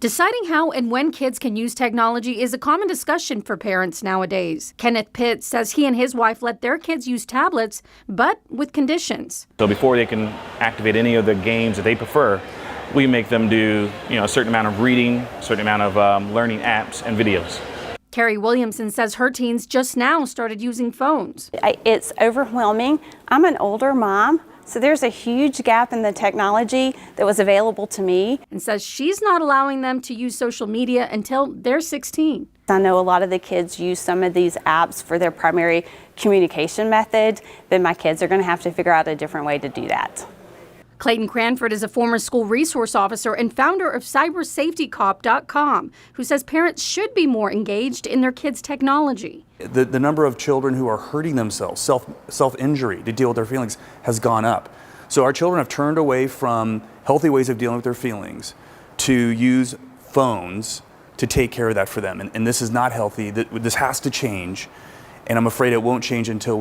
Deciding how and when kids can use technology is a common discussion for parents nowadays. Kenneth Pits says he and his wife let their kids use tablets, but with conditions. So before they can activate any of the games that they prefer, we make them do a certain amount of reading, a certain amount of learning apps and videos. Kerri Williamson says her teens just now started using phones. It's overwhelming. I'm an older mom, so there's a huge gap in the technology that was available to me. And says she's not allowing them to use social media until they're 16. I know a lot of the kids use some of these apps for their primary communication method, but my kids are going to have to figure out a different way to do that. Clayton Cranford is a former school resource officer and founder of cybersafetycop.com, who says parents should be more engaged in their kids' technology. The number of children who are hurting themselves, self-injury to deal with their feelings has gone up. So our children have turned away from healthy ways of dealing with their feelings to use phones to take care of that for them. And this is not healthy. This has to change. And I'm afraid it won't change until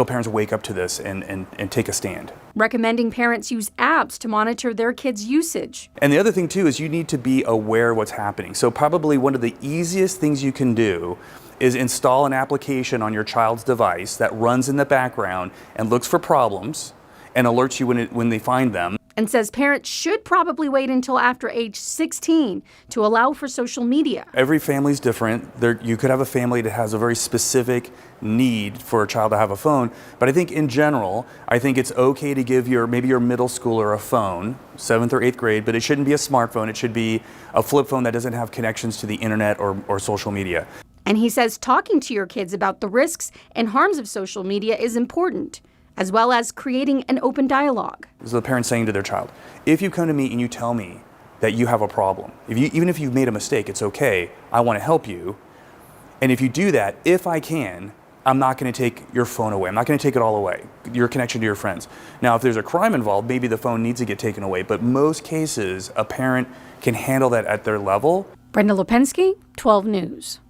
parents wake up to this and take a stand. Recommending parents use apps to monitor their kids' usage. And the other thing too is you need to be aware of what's happening. So probably one of the easiest things you can do is install an application on your child's device that runs in the background and looks for problems and alerts you when they find them. And says parents should probably wait until after age 16 to allow for social media. Every family's different. You could have a family that has a very specific need for a child to have a phone, but I think in general, I think it's okay to give maybe your middle schooler a phone, 7th or 8th grade, but it shouldn't be a smartphone. It should be a flip phone that doesn't have connections to the internet or social media. And he says talking to your kids about the risks and harms of social media is important, as well as creating an open dialogue. So the parent saying to their child, if you come to me and you tell me that you have a problem, even if you've made a mistake, it's okay, I want to help you. And if you do that, if I can, I'm not going to take your phone away. I'm not going to take it all away, your connection to your friends. Now, if there's a crime involved, maybe the phone needs to get taken away. But most cases, a parent can handle that at their level. Brenda, Lepenski, 12 News.